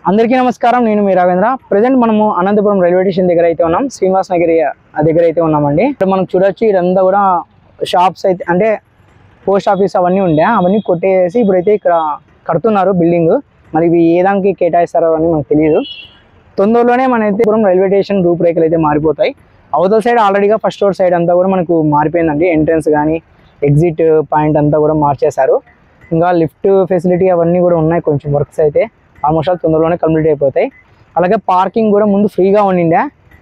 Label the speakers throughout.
Speaker 1: అందరికీ నమస్కారం. నేను మీ రావేంద్ర. ప్రెజెంట్ మనము అనంతపురం రైల్వే స్టేషన్ దగ్గర అయితే ఉన్నాం. శ్రీనివాస్ నగర్ దగ్గర అయితే ఉన్నామండి. ఇక్కడ మనం చూడొచ్చు ఇదంతా కూడా షాప్స్ అయితే అంటే పోస్ట్ ఆఫీస్ అవన్నీ ఉండే, అవన్నీ కొట్టేసి ఇప్పుడైతే ఇక్కడ కడుతున్నారు బిల్డింగ్. మరి ఇవి ఏ దానికి కేటాయిస్తారో అని మనకు తెలియదు. తొందరలోనే మనైతే రైల్వే స్టేషన్ రూపురేఖలు అయితే మారిపోతాయి. అవతల సైడ్ ఆల్రెడీగా ఫస్ట్ రోడ్ సైడ్ అంతా కూడా మనకు మారిపోయిందండి. ఎంట్రన్స్ కానీ ఎగ్జిట్ పాయింట్ అంతా కూడా మార్చేశారు. ఇంకా లిఫ్ట్ ఫెసిలిటీ అవన్నీ కూడా ఉన్నాయి. కొంచెం వర్క్స్ అయితే ఆల్మోస్ట్ తొందరలోనే కంప్లీట్ అయిపోతాయి. అలాగే పార్కింగ్ కూడా ముందు ఫ్రీగా ఉండిండే,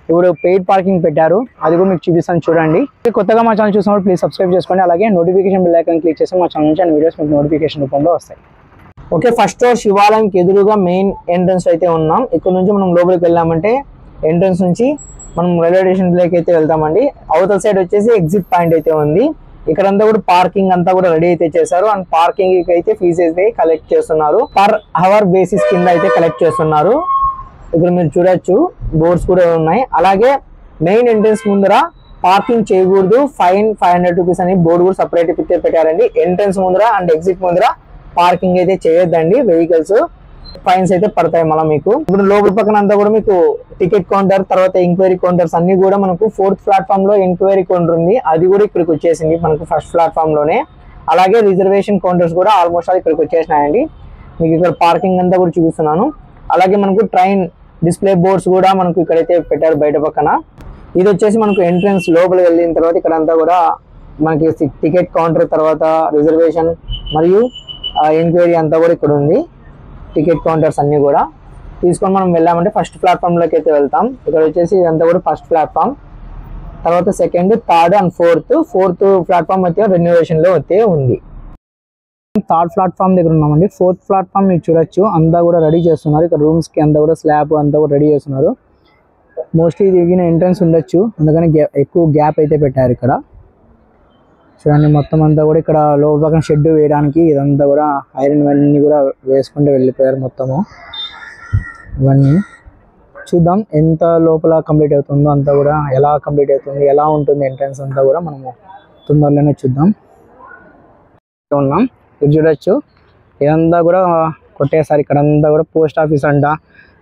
Speaker 1: ఇప్పుడు పెయిడ్ పార్కింగ్ పెట్టారు. అది కూడా మీకు చూపిస్తాను చూడండి. కొత్తగా మా ఛానల్ చూసినప్పుడు ప్లీజ్ సబ్స్క్రైబ్ చేసుకోండి. అలాగే నోటిఫికేషన్ బెల్ ఐకాన్ క్లిక్ చేసి మా ఛానల్ నుంచి అన్ని వీడియోస్ మీకు నోటిఫికేషన్ రూపంలో వస్తాయి. ఓకే, ఫస్ట్ రోడ్ శివాలయంకి ఎదురుగా మెయిన్ ఎంట్రన్స్ అయితే ఉన్నాం. ఇక్కడ నుంచి మనం లోపలికి వెళ్ళామంటే ఎంట్రన్స్ నుంచి మనం రైల్వే స్టేషన్ లోకి అయితే వెళ్తామండి. అవతల సైడ్ వచ్చేసి ఎగ్జిట్ పాయింట్ అయితే ఉంది. ఇక్కడంతా కూడా పార్కింగ్ అంతా కూడా రెడీ అయితే చేశారు. అండ్ పార్కింగ్ అయితే ఫీజు అయితే కలెక్ట్ చేస్తున్నారు. పర్ అవర్ బేసిస్ కింద అయితే కలెక్ట్ చేస్తున్నారు. ఇక్కడ మీరు చూడొచ్చు బోర్డ్స్ కూడా ఉన్నాయి. అలాగే మెయిన్ ఎంట్రన్స్ ముందర పార్కింగ్ చేయకూడదు, ఫైన్ 500 రూపీస్ అని బోర్డు కూడా సపరేట్ అయితే పెట్టారండి. ఎంట్రన్స్ ముందర అండ్ ఎగ్జిట్ ముందర పార్కింగ్ అయితే చేయొద్దండి. వెహికల్స్ ఫైన్స్ అయితే పడతాయి మళ్ళీ మీకు. ఇప్పుడు లోపల పక్కన అంతా కూడా మీకు టికెట్ కౌంటర్, తర్వాత ఎంక్వైరీ కౌంటర్స్ అన్ని కూడా మనకు 4th ప్లాట్ఫామ్ లో ఎంక్వైరీ కౌంటర్ ఉంది. అది కూడా ఇక్కడికి వచ్చేసింది మనకు ఫస్ట్ ప్లాట్ఫామ్ లోనే. అలాగే రిజర్వేషన్ కౌంటర్స్ కూడా ఆల్మోస్ట్ ఇక్కడికి వచ్చేసినాయండి. మీకు ఇక్కడ పార్కింగ్ అంతా కూడా చూపిస్తున్నాను. అలాగే మనకు ట్రైన్ డిస్ప్లే బోర్డ్స్ కూడా మనకు ఇక్కడైతే పెట్టారు బయట పక్కన. ఇది వచ్చేసి మనకు ఎంట్రన్స్ లోపలికి వెళ్ళిన తర్వాత ఇక్కడ అంతా కూడా మనకి టికెట్ కౌంటర్, తర్వాత రిజర్వేషన్ మరియు ఎంక్వైరీ అంతా కూడా ఇక్కడ ఉంది. టికెట్ కౌంటర్స్ అన్ని కూడా తీసుకొని మనం వెళ్ళామంటే ఫస్ట్ ప్లాట్ఫామ్ లోకి అయితే వెళ్తాం. ఇక్కడ వచ్చేసి ఇదంతా కూడా ఫస్ట్ ప్లాట్ఫామ్, తర్వాత second, third and fourth platform అయితే రెన్యువేషన్ లో అయితే ఉంది. థర్డ్ ప్లాట్ఫామ్ దగ్గర ఉన్నామండి. 4th ప్లాట్ఫామ్ మీరు చూడొచ్చు అంతా కూడా రెడీ చేస్తున్నారు. ఇక్కడ రూమ్స్ కి అంతా కూడా స్లాబ్ అంతా కూడా రెడీ చేస్తున్నారు. మోస్ట్లీ దిగిన ఎంట్రన్స్ ఉండొచ్చు, అందుకని ఎక్కువ గ్యాప్ అయితే పెట్టారు. ఇక్కడ చూడండి మొత్తం అంతా కూడా ఇక్కడ లోపల పక్కన షెడ్ వేయడానికి ఇదంతా కూడా ఐరన్ అన్నీ కూడా వేసుకుంటూ వెళ్ళిపోయారు మొత్తము. ఇవన్నీ చూద్దాం ఎంత లోపల కంప్లీట్ అవుతుందో, అంతా కూడా ఎలా కంప్లీట్ అవుతుంది, ఎలా ఉంటుంది ఎంట్రన్స్ అంతా కూడా మనము తొందరలోనే చూద్దాం. ఉన్నాం ఇది చూడొచ్చు ఇదంతా కూడా కొట్టేసారి. ఇక్కడ అంతా కూడా పోస్ట్ ఆఫీస్ అంట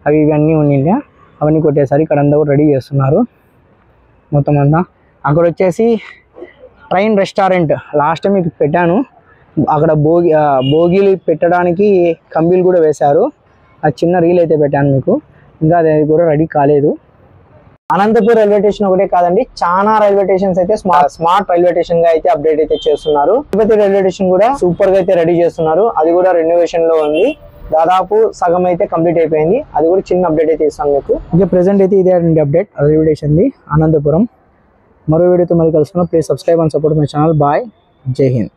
Speaker 1: అవి ఇవన్నీ ఉండిండే, అవన్నీ కొట్టేసారి. ఇక్కడ అంతా కూడా రెడీ చేస్తున్నారు మొత్తం అంతా. అక్కడ వచ్చేసి ట్రైన్ రెస్టారెంట్ లాస్ట్ టైం మీకు పెట్టాను. అక్కడ భోగిలు పెట్టడానికి కంబీలు కూడా వేశారు. ఆ చిన్న రీల్ అయితే పెట్టాను మీకు. ఇంకా అది కూడా రెడీ కాలేదు. అనంతపూర్ రైల్వే స్టేషన్ ఒకటే కాదండి, చాలా రైల్వే స్టేషన్స్ అయితే స్మార్ట్ రైల్వే స్టేషన్ గా అయితే అప్డేట్ అయితే చేస్తున్నారు. తిరుపతి రైల్వే స్టేషన్ కూడా సూపర్ గా అయితే రెడీ చేస్తున్నారు. అది కూడా రెన్యువేషన్ లో ఉంది. దాదాపు సగం అయితే కంప్లీట్ అయిపోయింది. అది కూడా చిన్న అప్డేట్ అయితే ఇస్తాను మీకు. ఇంకా ప్రెసెంట్ అయితే ఇదే update railway station the Anantapuram. మరో వీడియోతో మళ్ళీ కలుసుకున్నాం. Please subscribe and support my channel. Bye, జై హింద్.